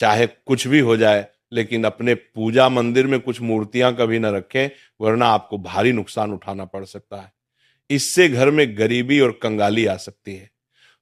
चाहे कुछ भी हो जाए, लेकिन अपने पूजा मंदिर में कुछ मूर्तियां कभी न रखें, वरना आपको भारी नुकसान उठाना पड़ सकता है। इससे घर में गरीबी और कंगाली आ सकती है।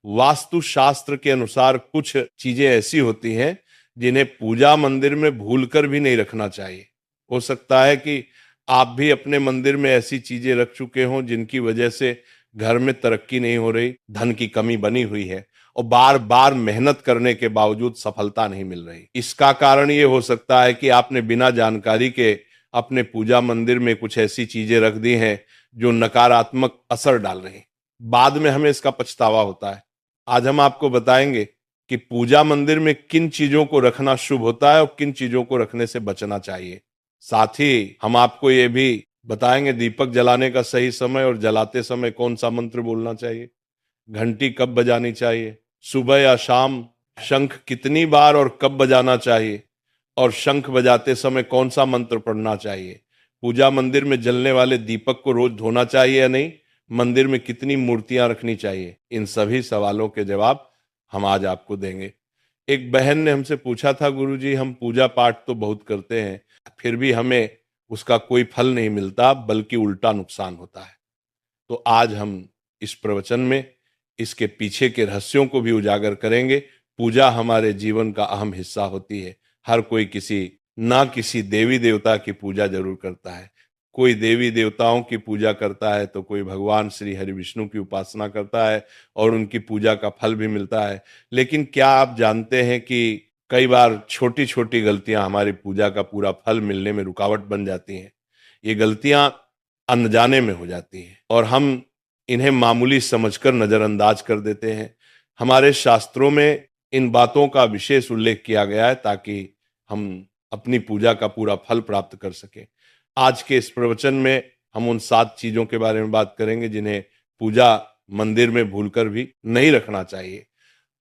वास्तु शास्त्र के अनुसार कुछ चीजें ऐसी होती हैं जिन्हें पूजा मंदिर में भूलकर भी नहीं रखना चाहिए। हो सकता है कि आप भी अपने मंदिर में ऐसी चीजें रख चुके हों जिनकी वजह से घर में तरक्की नहीं हो रही, धन की कमी बनी हुई है और बार बार मेहनत करने के बावजूद सफलता नहीं मिल रही। इसका कारण ये हो सकता है कि आपने बिना जानकारी के अपने पूजा मंदिर में कुछ ऐसी चीजें रख दी हैं जो नकारात्मक असर डाल रही हैं। बाद में हमें इसका पछतावा होता है। आज हम आपको बताएंगे कि पूजा मंदिर में किन चीजों को रखना शुभ होता है और किन चीजों को रखने से बचना चाहिए। साथ ही हम आपको ये भी बताएंगे दीपक जलाने का सही समय और जलाते समय कौन सा मंत्र बोलना चाहिए, घंटी कब बजानी चाहिए, सुबह या शाम, शंख कितनी बार और कब बजाना चाहिए, और शंख बजाते समय कौन सा मंत्र पढ़ना चाहिए, पूजा मंदिर में जलने वाले दीपक को रोज धोना चाहिए या नहीं, मंदिर में कितनी मूर्तियां रखनी चाहिए। इन सभी सवालों के जवाब हम आज आपको देंगे। एक बहन ने हमसे पूछा था, गुरुजी हम पूजा पाठ तो बहुत करते हैं, फिर भी हमें उसका कोई फल नहीं मिलता, बल्कि उल्टा नुकसान होता है। तो आज हम इस प्रवचन में इसके पीछे के रहस्यों को भी उजागर करेंगे। पूजा हमारे जीवन का अहम हिस्सा होती है। हर कोई किसी देवी देवता की पूजा जरूर करता है। कोई देवी देवताओं की पूजा करता है तो कोई भगवान श्री हरि विष्णु की उपासना करता है और उनकी पूजा का फल भी मिलता है। लेकिन क्या आप जानते हैं कि कई बार छोटी छोटी गलतियां हमारी पूजा का पूरा फल मिलने में रुकावट बन जाती हैं। ये गलतियां अनजाने में हो जाती हैं और हम इन्हें मामूली समझकर नजरअंदाज कर देते हैं। हमारे शास्त्रों में इन बातों का विशेष उल्लेख किया गया है ताकि हम अपनी पूजा का पूरा फल प्राप्त कर सकें। आज के इस प्रवचन में हम उन 7 चीजों के बारे में बात करेंगे जिन्हें पूजा मंदिर में भूलकर भी नहीं रखना चाहिए,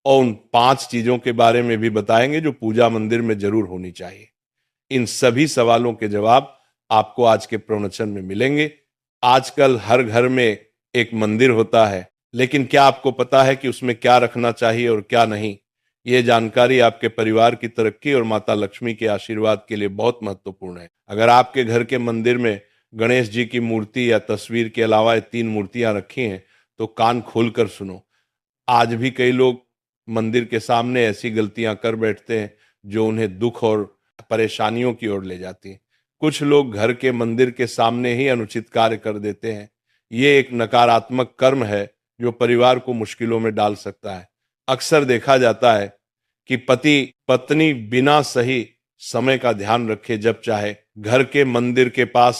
और उन 5 चीजों के बारे में भी बताएंगे जो पूजा मंदिर में जरूर होनी चाहिए। इन सभी सवालों के जवाब आपको आज के प्रवचन में मिलेंगे। आजकल हर घर में एक मंदिर होता है, लेकिन क्या आपको पता है कि उसमें क्या रखना चाहिए और क्या नहीं? ये जानकारी आपके परिवार की तरक्की और माता लक्ष्मी के आशीर्वाद के लिए बहुत महत्वपूर्ण है। अगर आपके घर के मंदिर में गणेश जी की मूर्ति या तस्वीर के अलावा ये 3 मूर्तियां रखी हैं, तो कान खोलकर सुनो। आज भी कई लोग मंदिर के सामने ऐसी गलतियां कर बैठते हैं जो उन्हें दुख और परेशानियों की ओर ले जाती हैं। कुछ लोग घर के मंदिर के सामने ही अनुचित कार्य कर देते हैं। ये एक नकारात्मक कर्म है जो परिवार को मुश्किलों में डाल सकता है। अक्सर देखा जाता है कि पति पत्नी बिना सही समय का ध्यान रखे जब चाहे घर के मंदिर के पास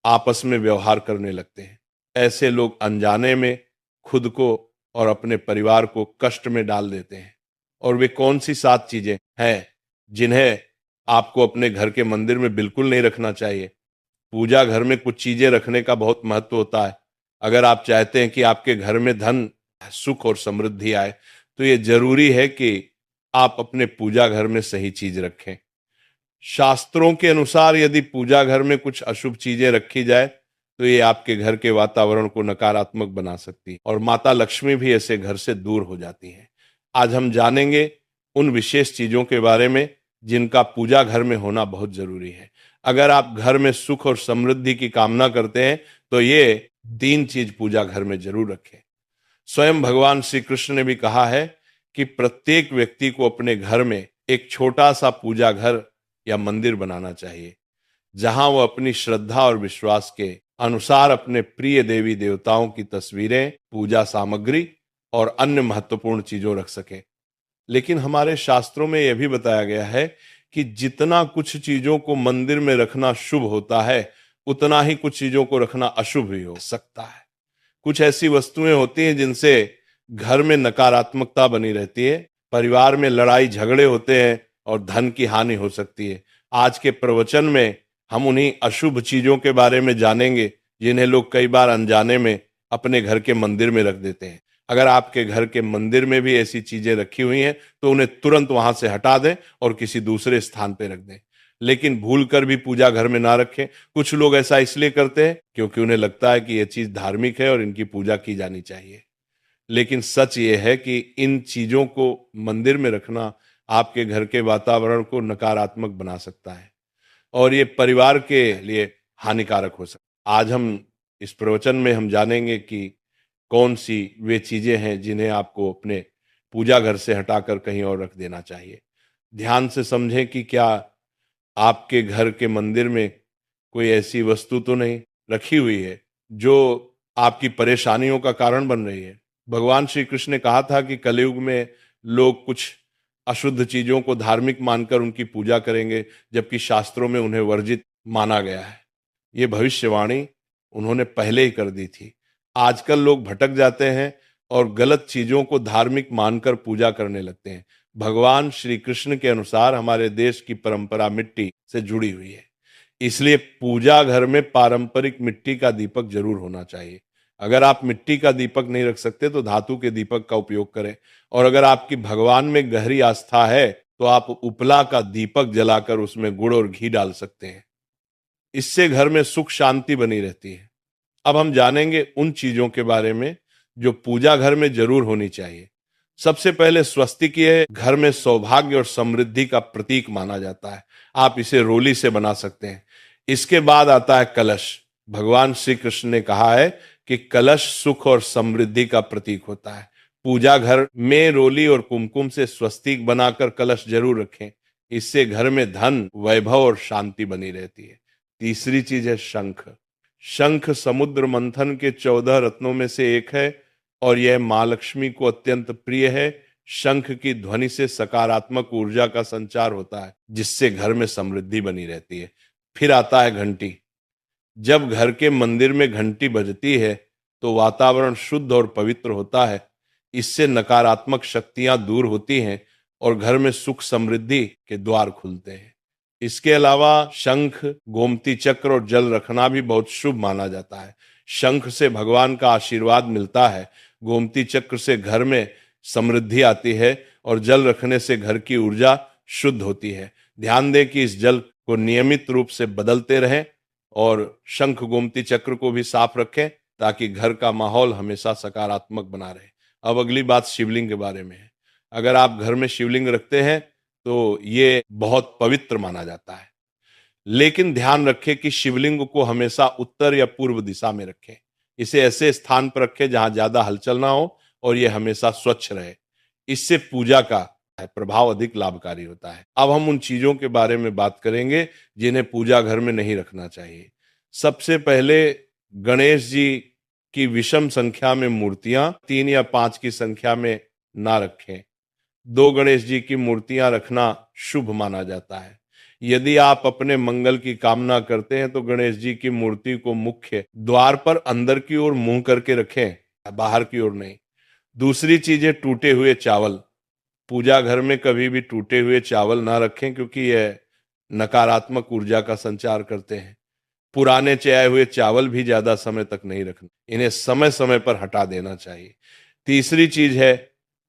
आपस में व्यवहार करने लगते हैं। ऐसे लोग अनजाने में खुद को और अपने परिवार को कष्ट में डाल देते हैं। और वे कौन सी 7 चीजें हैं जिन्हें आपको अपने घर के मंदिर में बिल्कुल नहीं रखना चाहिए? पूजा घर में कुछ चीजें रखने का बहुत महत्व होता है। अगर आप चाहते हैं कि आपके घर में धन, सुख और समृद्धि आए, तो ये जरूरी है कि आप अपने पूजा घर में सही चीज रखें। शास्त्रों के अनुसार यदि पूजा घर में कुछ अशुभ चीजें रखी जाए तो ये आपके घर के वातावरण को नकारात्मक बना सकती है और माता लक्ष्मी भी ऐसे घर से दूर हो जाती है। आज हम जानेंगे उन विशेष चीजों के बारे में जिनका पूजा घर में होना बहुत जरूरी है। अगर आप घर में सुख और समृद्धि की कामना करते हैं तो ये 3 चीज पूजा घर में जरूर रखें। स्वयं भगवान श्री कृष्ण ने भी कहा है कि प्रत्येक व्यक्ति को अपने घर में एक छोटा सा पूजा घर या मंदिर बनाना चाहिए, जहां वो अपनी श्रद्धा और विश्वास के अनुसार अपने प्रिय देवी देवताओं की तस्वीरें, पूजा सामग्री और अन्य महत्वपूर्ण चीजों रख सके। लेकिन हमारे शास्त्रों में यह भी बताया गया है कि जितना कुछ चीजों को मंदिर में रखना शुभ होता है, उतना ही कुछ चीजों को रखना अशुभ भी हो सकता है। कुछ ऐसी वस्तुएं होती हैं जिनसे घर में नकारात्मकता बनी रहती है, परिवार में लड़ाई झगड़े होते हैं और धन की हानि हो सकती है। आज के प्रवचन में हम उन्हीं अशुभ चीजों के बारे में जानेंगे जिन्हें लोग कई बार अनजाने में अपने घर के मंदिर में रख देते हैं। अगर आपके घर के मंदिर में भी ऐसी चीजें रखी हुई हैं तो उन्हें तुरंत वहां से हटा दें और किसी दूसरे स्थान पर रख दें। लेकिन भूल कर भी पूजा घर में ना रखें। कुछ लोग ऐसा इसलिए करते हैं क्योंकि उन्हें लगता है कि यह चीज धार्मिक है और इनकी पूजा की जानी चाहिए। लेकिन सच ये है कि इन चीजों को मंदिर में रखना आपके घर के वातावरण को नकारात्मक बना सकता है और ये परिवार के लिए हानिकारक हो सकता है। आज हम इस प्रवचन में हम जानेंगे कि कौन सी वे चीजें हैं जिन्हें आपको अपने पूजा घर से हटाकर कहीं और रख देना चाहिए। ध्यान से समझें कि क्या आपके घर के मंदिर में कोई ऐसी वस्तु तो नहीं रखी हुई है जो आपकी परेशानियों का कारण बन रही है। भगवान श्री कृष्ण ने कहा था कि कलयुग में लोग कुछ अशुद्ध चीजों को धार्मिक मानकर उनकी पूजा करेंगे, जबकि शास्त्रों में उन्हें वर्जित माना गया है। ये भविष्यवाणी उन्होंने पहले ही कर दी थी। आजकल लोग भटक जाते हैं और गलत चीजों को धार्मिक मानकर पूजा करने लगते हैं। भगवान श्री कृष्ण के अनुसार हमारे देश की परंपरा मिट्टी से जुड़ी हुई है, इसलिए पूजा घर में पारंपरिक मिट्टी का दीपक जरूर होना चाहिए। अगर आप मिट्टी का दीपक नहीं रख सकते तो धातु के दीपक का उपयोग करें, और अगर आपकी भगवान में गहरी आस्था है तो आप उपला का दीपक जलाकर उसमें गुड़ और घी डाल सकते हैं। इससे घर में सुख शांति बनी रहती है। अब हम जानेंगे उन चीजों के बारे में जो पूजा घर में जरूर होनी चाहिए। सबसे पहले स्वस्तिक ये घर में सौभाग्य और समृद्धि का प्रतीक माना जाता है। आप इसे रोली से बना सकते हैं। इसके बाद आता है कलश। भगवान श्री कृष्ण ने कहा है कि कलश सुख और समृद्धि का प्रतीक होता है। पूजा घर में रोली और कुमकुम से स्वस्तिक बनाकर कलश जरूर रखें। इससे घर में धन, वैभव और शांति बनी रहती है। तीसरी चीज है शंख। शंख समुद्र मंथन के 14 रत्नों में से एक है और यह मां लक्ष्मी को अत्यंत प्रिय है। शंख की ध्वनि से सकारात्मक ऊर्जा का संचार होता है, जिससे घर में समृद्धि बनी रहती है। फिर आता है घंटी। जब घर के मंदिर में घंटी बजती है तो वातावरण शुद्ध और पवित्र होता है। इससे नकारात्मक शक्तियां दूर होती हैं और घर में सुख समृद्धि के द्वार खुलते हैं। इसके अलावा शंख, गोमती चक्र और जल रखना भी बहुत शुभ माना जाता है। शंख से भगवान का आशीर्वाद मिलता है, गोमती चक्र से घर में समृद्धि आती है और जल रखने से घर की ऊर्जा शुद्ध होती है। ध्यान दें कि इस जल को नियमित रूप से बदलते रहें और शंख गोमती चक्र को भी साफ रखें ताकि घर का माहौल हमेशा सकारात्मक बना रहे। अब अगली बात शिवलिंग के बारे में है। अगर आप घर में शिवलिंग रखते हैं तो ये बहुत पवित्र माना जाता है, लेकिन ध्यान रखें कि शिवलिंग को हमेशा उत्तर या पूर्व दिशा में रखें। इसे ऐसे स्थान पर रखें जहां ज्यादा हलचल ना हो और ये हमेशा स्वच्छ रहे। इससे पूजा का प्रभाव अधिक लाभकारी होता है। अब हम उन चीजों के बारे में बात करेंगे जिन्हें पूजा घर में नहीं रखना चाहिए। सबसे पहले गणेश जी की विषम संख्या में मूर्तियां 3 या 5 की संख्या में ना रखें। 2 गणेश जी की मूर्तियां रखना शुभ माना जाता है। यदि आप अपने मंगल की कामना करते हैं तो गणेश जी की मूर्ति को मुख्य द्वार पर अंदर की ओर मुंह करके रखें, बाहर की ओर नहीं। दूसरी चीज है टूटे हुए चावल। पूजा घर में कभी भी टूटे हुए चावल ना रखें क्योंकि यह नकारात्मक ऊर्जा का संचार करते हैं। पुराने चयाए हुए चावल भी ज्यादा समय तक नहीं रखना, इन्हें समय समय पर हटा देना चाहिए। तीसरी चीज है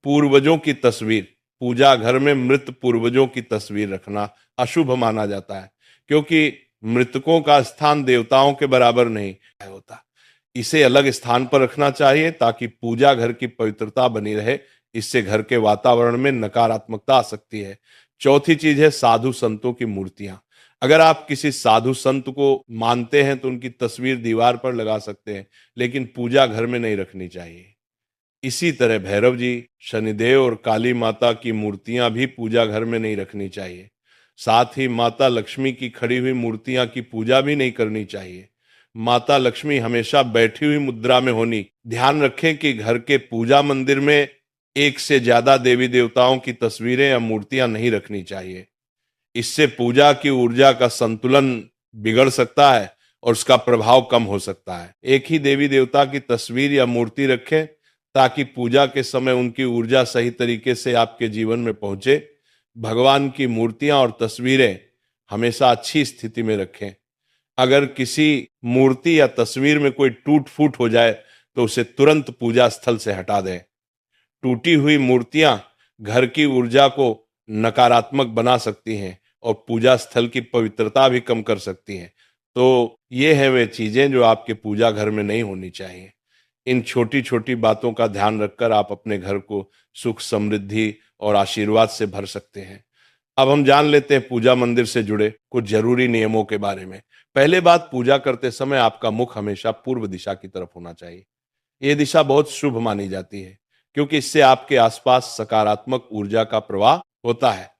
पूर्वजों की तस्वीर। पूजा घर में मृत पूर्वजों की तस्वीर रखना अशुभ माना जाता है क्योंकि मृतकों का स्थान देवताओं के बराबर नहीं होता। इसे अलग स्थान पर रखना चाहिए ताकि पूजा घर की पवित्रता बनी रहे। इससे घर के वातावरण में नकारात्मकता आ सकती है। चौथी चीज है साधु संतों की मूर्तियां। अगर आप किसी साधु संत को मानते हैं तो उनकी तस्वीर दीवार पर लगा सकते हैं, लेकिन पूजा घर में नहीं रखनी चाहिए। इसी तरह भैरव जी, शनिदेव और काली माता की मूर्तियां भी पूजा घर में नहीं रखनी चाहिए। साथ ही माता लक्ष्मी की खड़ी हुई मूर्तियां की पूजा भी नहीं करनी चाहिए। माता लक्ष्मी हमेशा बैठी हुई मुद्रा में होनी। ध्यान रखें कि घर के पूजा मंदिर में एक से ज्यादा देवी देवताओं की तस्वीरें या मूर्तियां नहीं रखनी चाहिए। इससे पूजा की ऊर्जा का संतुलन बिगड़ सकता है और उसका प्रभाव कम हो सकता है। एक ही देवी देवता की तस्वीर या मूर्ति रखें ताकि पूजा के समय उनकी ऊर्जा सही तरीके से आपके जीवन में पहुंचे। भगवान की मूर्तियां और तस्वीरें हमेशा अच्छी स्थिति में रखें। अगर किसी मूर्ति या तस्वीर में कोई टूट फूट हो जाए तो उसे तुरंत पूजा स्थल से हटा दें। टूटी हुई मूर्तियां घर की ऊर्जा को नकारात्मक बना सकती हैं और पूजा स्थल की पवित्रता भी कम कर सकती हैं। तो ये हैं वे चीजें जो आपके पूजा घर में नहीं होनी चाहिए। इन छोटी छोटी बातों का ध्यान रखकर आप अपने घर को सुख, समृद्धि और आशीर्वाद से भर सकते हैं। अब हम जान लेते हैं पूजा मंदिर से जुड़े कुछ जरूरी नियमों के बारे में। पहले बात, पूजा करते समय आपका मुख हमेशा पूर्व दिशा की तरफ होना चाहिए। ये दिशा बहुत शुभ मानी जाती है क्योंकि इससे आपके आसपास सकारात्मक ऊर्जा का प्रवाह होता है।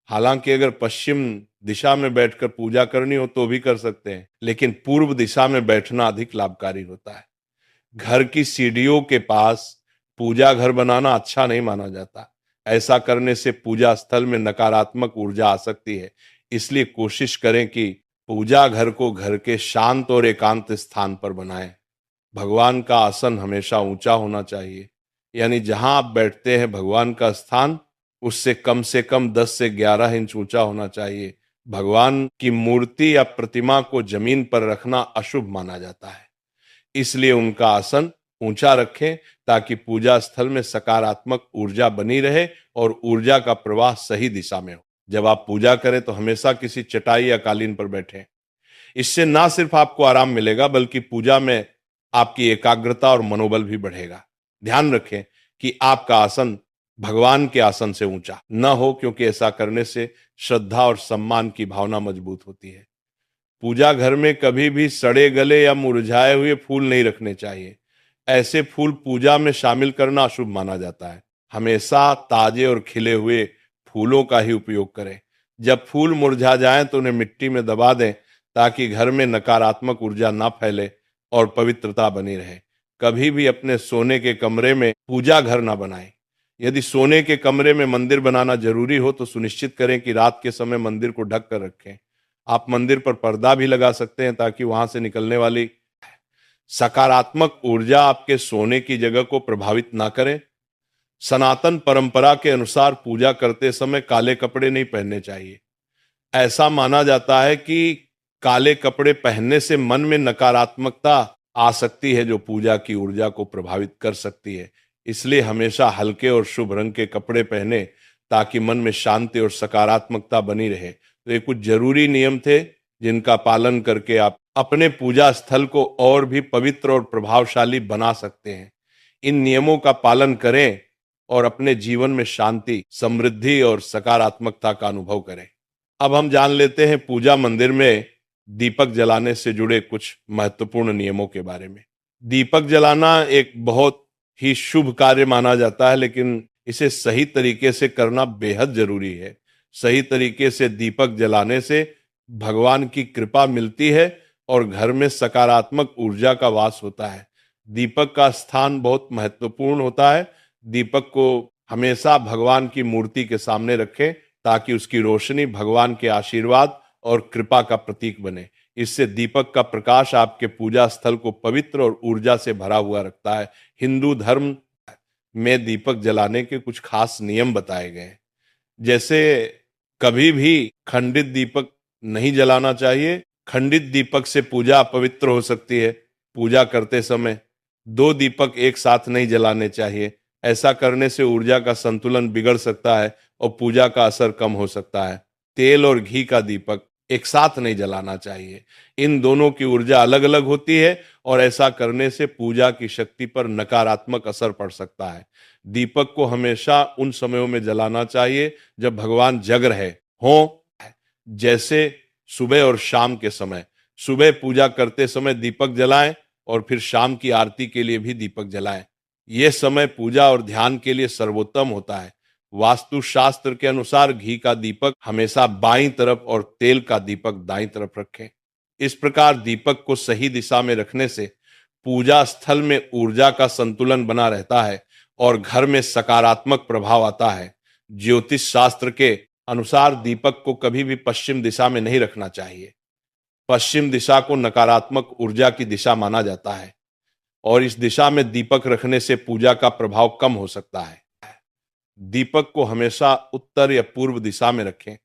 हालांकि अगर पश्चिम दिशा में बैठकर पूजा करनी हो तो भी कर सकते हैं, लेकिन पूर्व दिशा में बैठना अधिक लाभकारी होता है। घर की सीढ़ियों के पास पूजा घर बनाना अच्छा नहीं माना जाता। ऐसा करने से पूजा स्थल में नकारात्मक ऊर्जा आ सकती है। इसलिए कोशिश करें कि पूजा घर को घर के शांत और एकांत स्थान पर बनाएं। भगवान का आसन हमेशा ऊंचा होना चाहिए, यानी जहां आप बैठते हैं भगवान का स्थान उससे कम 10 से 11 इंच ऊंचा होना चाहिए। भगवान की मूर्ति या प्रतिमा को जमीन पर रखना अशुभ माना जाता है, इसलिए उनका आसन ऊंचा रखें ताकि पूजा स्थल में सकारात्मक ऊर्जा बनी रहे और ऊर्जा का प्रवाह सही दिशा में हो। जब आप पूजा करें तो हमेशा किसी चटाई या कालीन पर बैठें। इससे ना सिर्फ आपको आराम मिलेगा बल्कि पूजा में आपकी एकाग्रता और मनोबल भी बढ़ेगा। ध्यान रखें कि आपका आसन भगवान के आसन से ऊंचा न हो, क्योंकि ऐसा करने से श्रद्धा और सम्मान की भावना मजबूत होती है। पूजा घर में कभी भी सड़े गले या मुरझाए हुए फूल नहीं रखने चाहिए। ऐसे फूल पूजा में शामिल करना अशुभ माना जाता है। हमेशा ताजे और खिले हुए फूलों का ही उपयोग करें। जब फूल मुरझा जाएं तो उन्हें मिट्टी में दबा दें ताकि घर में नकारात्मक ऊर्जा ना फैले और पवित्रता बनी रहे। कभी भी अपने सोने के कमरे में पूजा घर ना बनाएं। यदि सोने के कमरे में मंदिर बनाना जरूरी हो तो सुनिश्चित करें कि रात के समय मंदिर को ढक कर रखें। आप मंदिर पर पर्दा भी लगा सकते हैं ताकि वहां से निकलने वाली सकारात्मक ऊर्जा आपके सोने की जगह को प्रभावित ना करे। सनातन परंपरा के अनुसार पूजा करते समय काले कपड़े नहीं पहनने चाहिए। ऐसा माना जाता है कि काले कपड़े पहनने से मन में नकारात्मकता आ सकती है जो पूजा की ऊर्जा को प्रभावित कर सकती है। इसलिए हमेशा हल्के और शुभ रंग के कपड़े पहने ताकि मन में शांति और सकारात्मकता बनी रहे। तो ये कुछ जरूरी नियम थे जिनका पालन करके आप अपने पूजा स्थल को और भी पवित्र और प्रभावशाली बना सकते हैं। इन नियमों का पालन करें और अपने जीवन में शांति, समृद्धि और सकारात्मकता का अनुभव करें। अब हम जान लेते हैं पूजा मंदिर में दीपक जलाने से जुड़े कुछ महत्वपूर्ण नियमों के बारे में। दीपक जलाना एक बहुत ही शुभ कार्य माना जाता है, लेकिन इसे सही तरीके से करना बेहद जरूरी है। सही तरीके से दीपक जलाने से भगवान की कृपा मिलती है और घर में सकारात्मक ऊर्जा का वास होता है। दीपक का स्थान बहुत महत्वपूर्ण होता है। दीपक को हमेशा भगवान की मूर्ति के सामने रखें ताकि उसकी रोशनी भगवान के आशीर्वाद और कृपा का प्रतीक बने। इससे दीपक का प्रकाश आपके पूजा स्थल को पवित्र और ऊर्जा से भरा हुआ रखता है। हिंदू धर्म में दीपक जलाने के कुछ खास नियम बताए गए हैं। जैसे कभी भी खंडित दीपक नहीं जलाना चाहिए। खंडित दीपक से पूजा अपवित्र हो सकती है। पूजा करते समय 2 दीपक एक साथ नहीं जलाने चाहिए। ऐसा करने से ऊर्जा का संतुलन बिगड़ सकता है और पूजा का असर कम हो सकता है। तेल और घी का दीपक एक साथ नहीं जलाना चाहिए। इन दोनों की ऊर्जा अलग अलग होती है और ऐसा करने से पूजा की शक्ति पर नकारात्मक असर पड़ सकता है। दीपक को हमेशा उन समयों में जलाना चाहिए जब भगवान जग रहे हों, जैसे सुबह और शाम के समय। सुबह पूजा करते समय दीपक जलाएं और फिर शाम की आरती के लिए भी दीपक जलाएं। यह समय पूजा और ध्यान के लिए सर्वोत्तम होता है। वास्तु शास्त्र के अनुसार घी का दीपक हमेशा बाईं तरफ और तेल का दीपक दाईं तरफ रखें। इस प्रकार दीपक को सही दिशा में रखने से पूजा स्थल में ऊर्जा का संतुलन बना रहता है और घर में सकारात्मक प्रभाव आता है। ज्योतिष शास्त्र के अनुसार दीपक को कभी भी पश्चिम दिशा में नहीं रखना चाहिए। पश्चिम दिशा को नकारात्मक ऊर्जा की दिशा माना जाता है और इस दिशा में दीपक रखने से पूजा का प्रभाव कम हो सकता है। दीपक को हमेशा उत्तर या पूर्व दिशा में रखें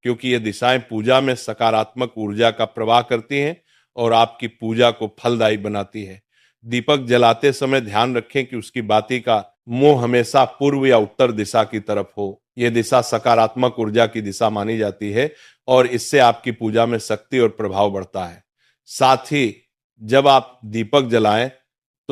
क्योंकि ये दिशाएं पूजा में सकारात्मक ऊर्जा का प्रवाह करती हैं और आपकी पूजा को फलदायी बनाती है। दीपक जलाते समय ध्यान रखें कि उसकी बाती का मुंह हमेशा पूर्व या उत्तर दिशा की तरफ हो। यह दिशा सकारात्मक ऊर्जा की दिशा मानी जाती है और इससे आपकी पूजा में शक्ति और प्रभाव बढ़ता है। साथ ही जब आप दीपक जलाएं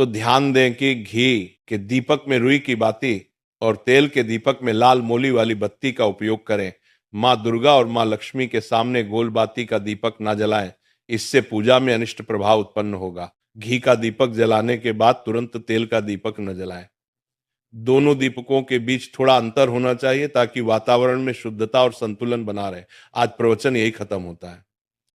तो ध्यान दें कि घी के दीपक में रुई की बाती और तेल के दीपक में लाल मोली वाली बत्ती का उपयोग करें। माँ दुर्गा और माँ लक्ष्मी के सामने गोल बाती का दीपक ना जलाएं, इससे पूजा में अनिष्ट प्रभाव उत्पन्न होगा। घी का दीपक जलाने के बाद तुरंत तेल का दीपक न जलाएं। दोनों दीपकों के बीच थोड़ा अंतर होना चाहिए ताकि वातावरण में शुद्धता और संतुलन बना रहे। आज प्रवचन यही खत्म होता है।